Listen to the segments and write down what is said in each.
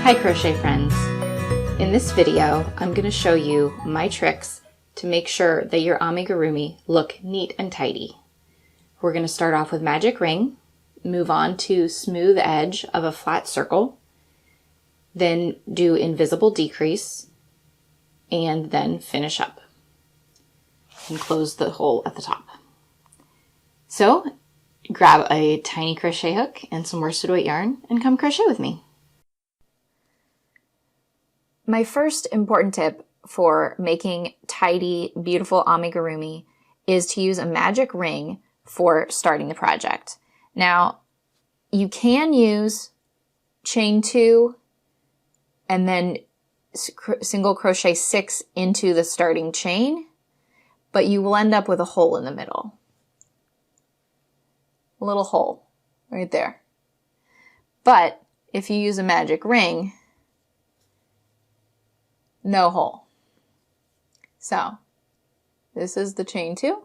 Hi crochet friends! In this video I'm going to show you my tricks to make sure that your amigurumi look neat and tidy. We're going to start off with magic ring, move on to smooth edge of a flat circle, then do invisible decrease, and then finish up and close the hole at the top. So grab a tiny crochet hook and some worsted weight yarn and come crochet with me. My first important tip for making tidy, beautiful amigurumi is to use a magic ring for starting the project. Now, you can use chain 2 and then single crochet 6 into the starting chain, but you will end up with a hole in the middle. A little hole right there. But if you use a magic ring, no hole. So this is the chain 2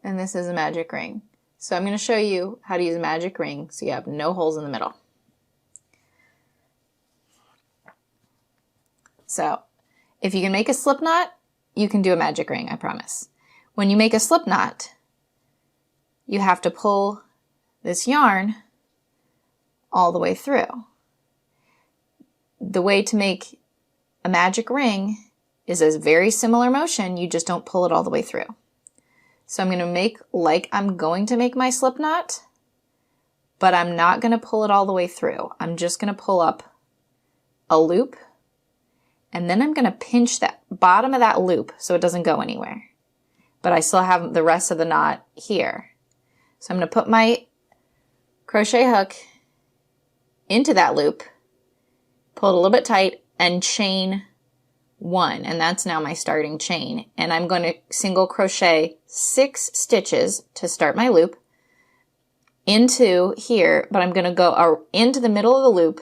and this is a magic ring. So I'm going to show you how to use a magic ring so you have no holes in the middle. So if you can make a slip knot, you can do a magic ring, I promise. When you make a slip knot, you have to pull this yarn all the way through. The way to make a magic ring is a very similar motion, you just don't pull it all the way through. So I'm going to make like I'm going to make my slip knot, but I'm not going to pull it all the way through. I'm just going to pull up a loop, and then I'm going to pinch that bottom of that loop so it doesn't go anywhere. But I still have the rest of the knot here. So I'm going to put my crochet hook into that loop, pull it a little bit tight, and chain 1, and that's now my starting chain. And I'm going to single crochet 6 stitches to start my loop into here, but I'm going to go into the middle of the loop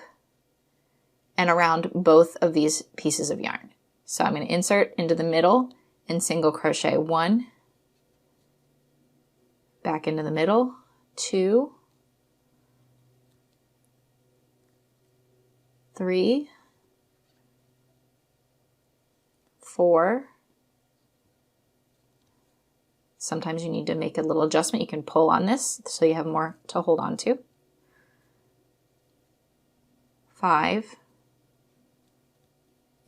and around both of these pieces of yarn. So I'm going to insert into the middle and single crochet 1, back into the middle, 2, 3, 4. Sometimes you need to make a little adjustment. You can pull on this so you have more to hold on to. 5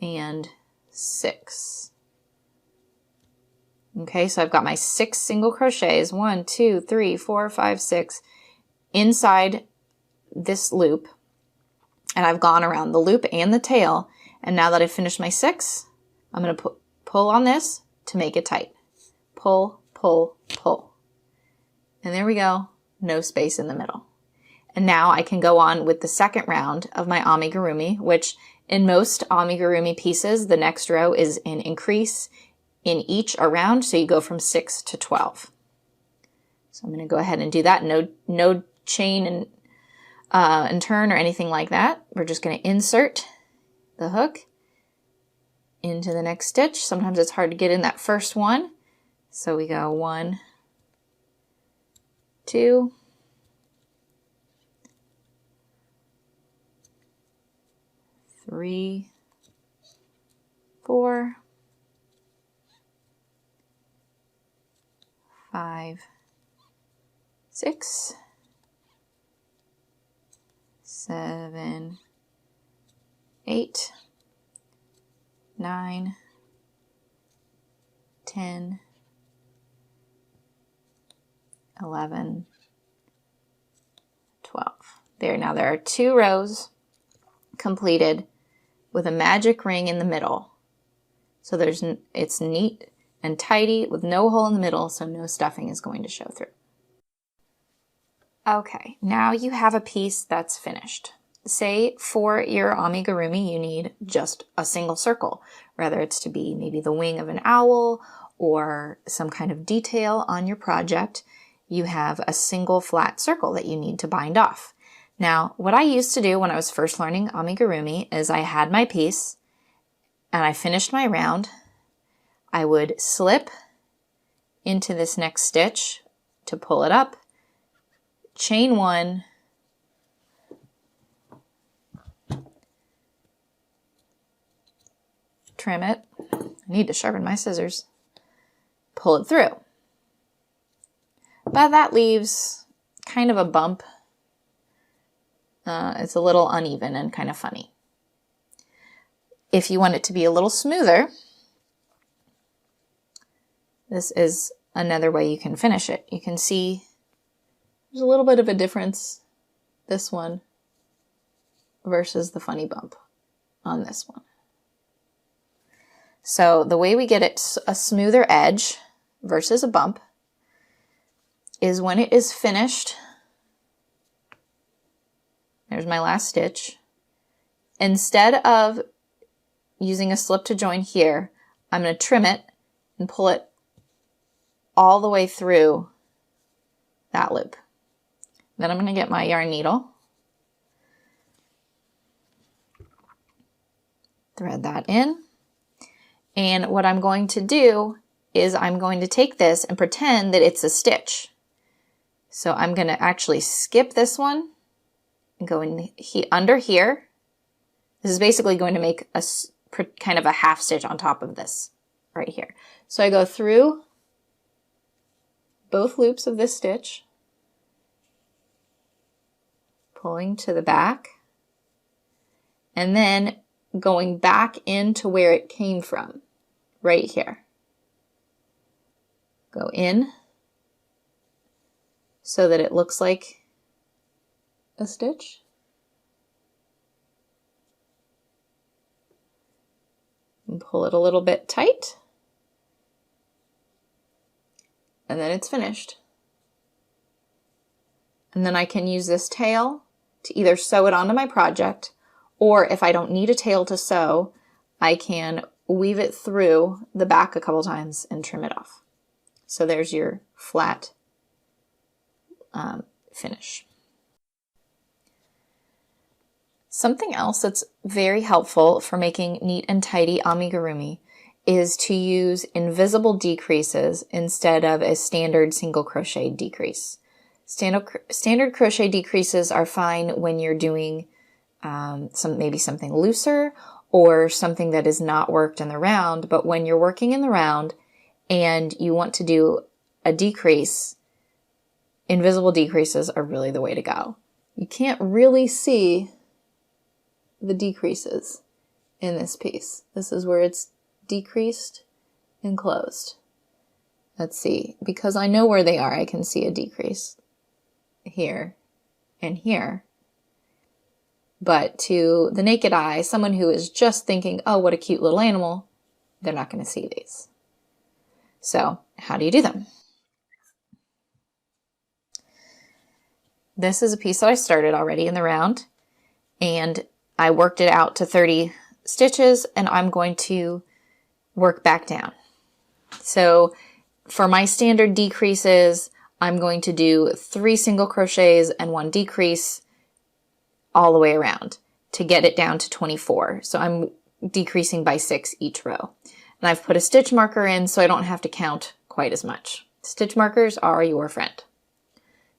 and 6. Okay, so I've got my 6 single crochets, 1, 2, 3, 4, 5, 6 inside this loop, and I've gone around the loop and the tail, and now that I've finished my 6, I'm going to pull on this to make it tight. Pull, pull, pull. And there we go. No space in the middle. And now I can go on with the second round of my amigurumi, which in most amigurumi pieces, the next row is an increase in each around. So you go from 6 to 12. So I'm going to go ahead and do that. No chain and turn or anything like that. We're just going to insert the hook into the next stitch. Sometimes it's hard to get in that first one. So we go 1, 2, 3, 4, 5, 6, 7, 8, 9, 10, 11, 12. There, now there are 2 rows completed with a magic ring in the middle. So it's neat and tidy with no hole in the middle, so no stuffing is going to show through. Okay, now you have a piece that's finished. Say for your amigurumi you need just a single circle, whether it's to be maybe the wing of an owl or some kind of detail on your project. You have a single flat circle that you need to bind off. Now, what I used to do when I was first learning amigurumi is I had my piece and I finished my round. I would slip into this next stitch to pull it up, chain 1, trim it. I need to sharpen my scissors. Pull it through. But that leaves kind of a bump. It's a little uneven and kind of funny. If you want it to be a little smoother, this is another way you can finish it. You can see there's a little bit of a difference, this one versus the funny bump on this one. So the way we get it a smoother edge versus a bump is when it is finished. There's my last stitch. Instead of using a slip to join here, I'm going to trim it and pull it all the way through that loop. Then I'm going to get my yarn needle, thread that in, and what I'm going to do is I'm going to take this and pretend that it's a stitch. So I'm going to actually skip this one and go in under here. This is basically going to make a kind of a half stitch on top of this right here. So I go through both loops of this stitch, pulling to the back, and then going back into where it came from, right here. Go in so that it looks like a stitch. And pull it a little bit tight. And then it's finished. And then I can use this tail to either sew it onto my project, or if I don't need a tail to sew, I can weave it through the back a couple times and trim it off. So there's your flat finish. Something else that's very helpful for making neat and tidy amigurumi is to use invisible decreases instead of a standard single crochet decrease. Standard crochet decreases are fine when you're doing maybe something looser or something that is not worked in the round, but when you're working in the round and you want to do a decrease, invisible decreases are really the way to go. You can't really see the decreases in this piece. This is where it's decreased and closed. Let's see, because I know where they are, I can see a decrease here and here. But to the naked eye, someone who is just thinking, oh, what a cute little animal, they're not going to see these. So how do you do them? This is a piece that I started already in the round, and I worked it out to 30 stitches, and I'm going to work back down. So for my standard decreases, I'm going to do 3 single crochets and 1 decrease all the way around to get it down to 24. So I'm decreasing by 6 each row. And I've put a stitch marker in so I don't have to count quite as much. Stitch markers are your friend.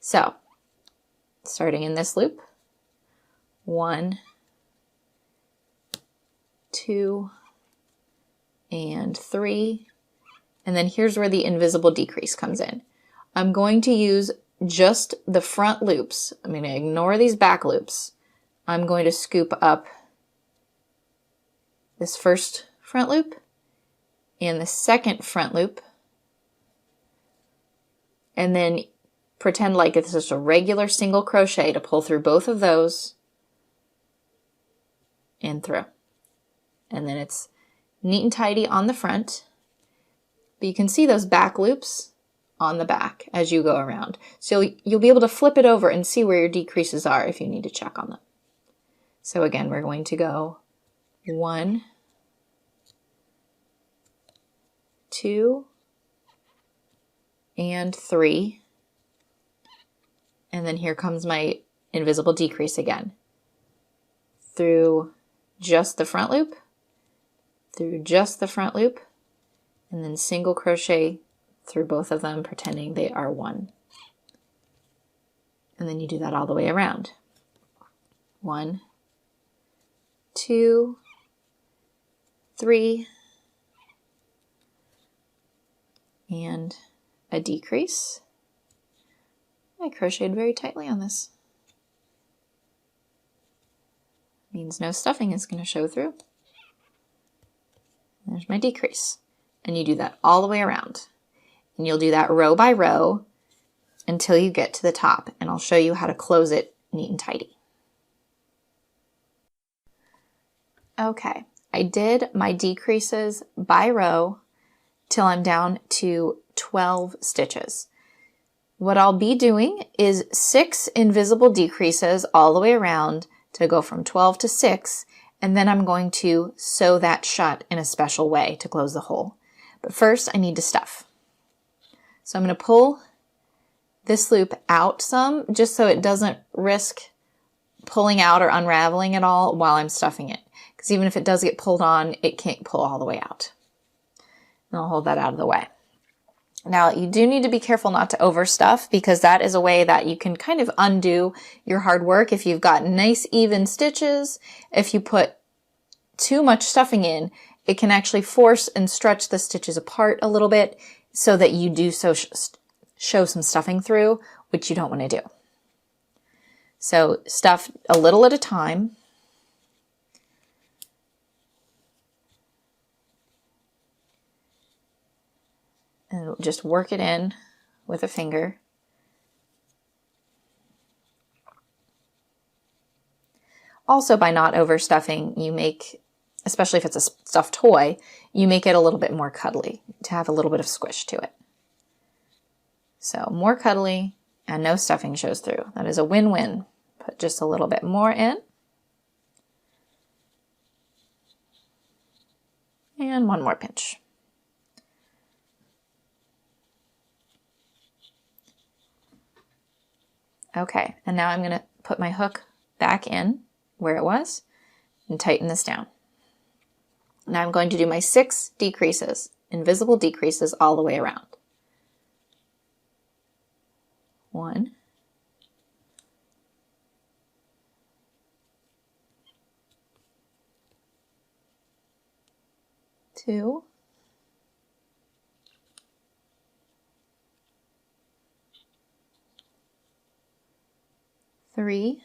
So starting in this loop, 1, 2, and 3, and then here's where the invisible decrease comes in. I'm going to use just the front loops. I'm going to ignore these back loops. I'm going to scoop up this first front loop and the second front loop, and then pretend like it's just a regular single crochet to pull through both of those and through. And then it's neat and tidy on the front, but you can see those back loops on the back as you go around. So you'll be able to flip it over and see where your decreases are if you need to check on them. So again, we're going to go 1, 2, and 3. And then here comes my invisible decrease again. Through just the front loop, through just the front loop, and then single crochet through both of them, pretending they are one. And then you do that all the way around. 1, 2, 3, and a decrease. I crocheted very tightly on this. Means no stuffing is going to show through. There's my decrease. And you do that all the way around. And you'll do that row by row until you get to the top. And I'll show you how to close it neat and tidy. Okay, I did my decreases by row till I'm down to 12 stitches. What I'll be doing is 6 invisible decreases all the way around to go from 12 to 6, and then I'm going to sew that shut in a special way to close the hole. But first I need to stuff. So I'm going to pull this loop out some just so it doesn't risk pulling out or unraveling at all while I'm stuffing it. Because even if it does get pulled on, it can't pull all the way out. And I'll hold that out of the way. Now, you do need to be careful not to overstuff because that is a way that you can kind of undo your hard work. If you've got nice even stitches, if you put too much stuffing in, it can actually force and stretch the stitches apart a little bit so that you do show some stuffing through, which you don't want to do. So stuff a little at a time. And just work it in with a finger. Also, by not overstuffing, you make, especially if it's a stuffed toy, you make it a little bit more cuddly to have a little bit of squish to it. So more cuddly and no stuffing shows through. That is a win-win. Put just a little bit more in. And one more pinch. Okay, and now I'm going to put my hook back in where it was and tighten this down. Now I'm going to do my 6 decreases, invisible decreases all the way around. 1, 2, 3,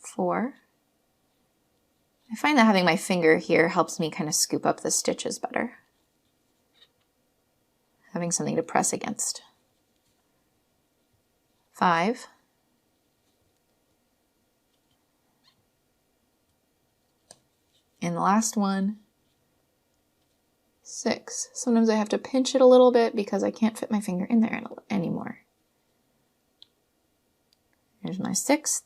4. I find that having my finger here helps me kind of scoop up the stitches better. Having something to press against. 5. And the last one, 6. Sometimes I have to pinch it a little bit because I can't fit my finger in there anymore. Here's my 6th.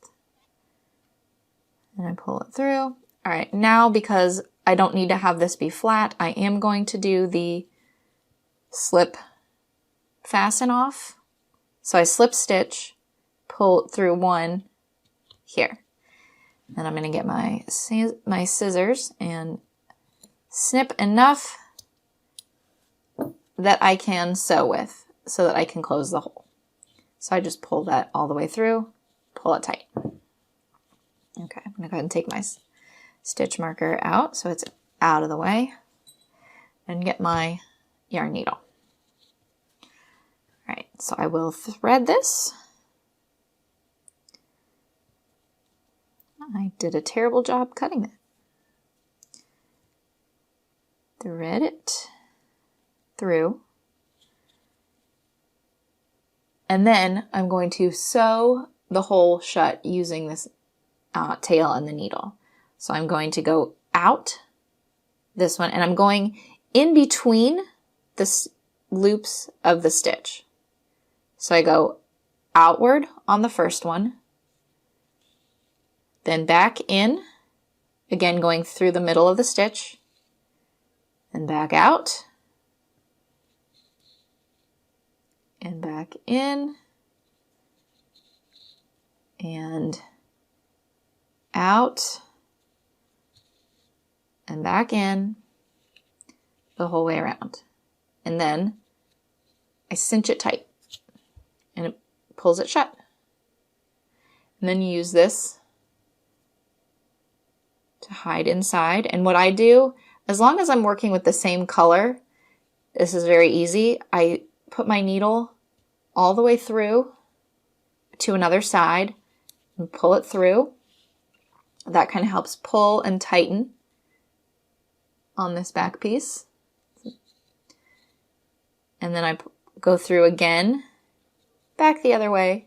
And I pull it through. All right, now because I don't need to have this be flat, I am going to do the slip fasten off. So I slip stitch, pull through 1 here. Then I'm going to get my scissors and snip enough that I can sew with so that I can close the hole. So I just pull that all the way through, pull it tight. Okay, I'm going to go ahead and take my stitch marker out so it's out of the way and get my yarn needle. All right, so I will thread this. I did a terrible job cutting it. Thread it through. And then I'm going to sew the hole shut using this tail and the needle. So I'm going to go out this one and I'm going in between the loops of the stitch. So I go outward on the first one, then back in, again going through the middle of the stitch, and back out, and back in, and out, and back in, the whole way around. And then I cinch it tight, and it pulls it shut. And then you use this to hide inside. And what I do, as long as I'm working with the same color, this is very easy. I put my needle all the way through to another side and pull it through. That kind of helps pull and tighten on this back piece. And then I go through again, back the other way,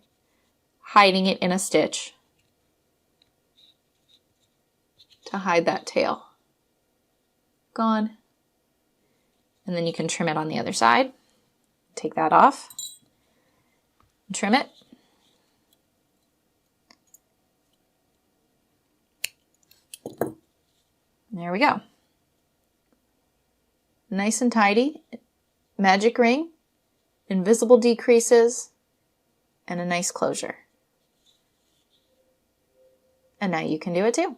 hiding it in a stitch to hide that tail. Gone. And then you can trim it on the other side. Take that off, and trim it. There we go. Nice and tidy. Magic ring, invisible decreases, and a nice closure. And now you can do it too.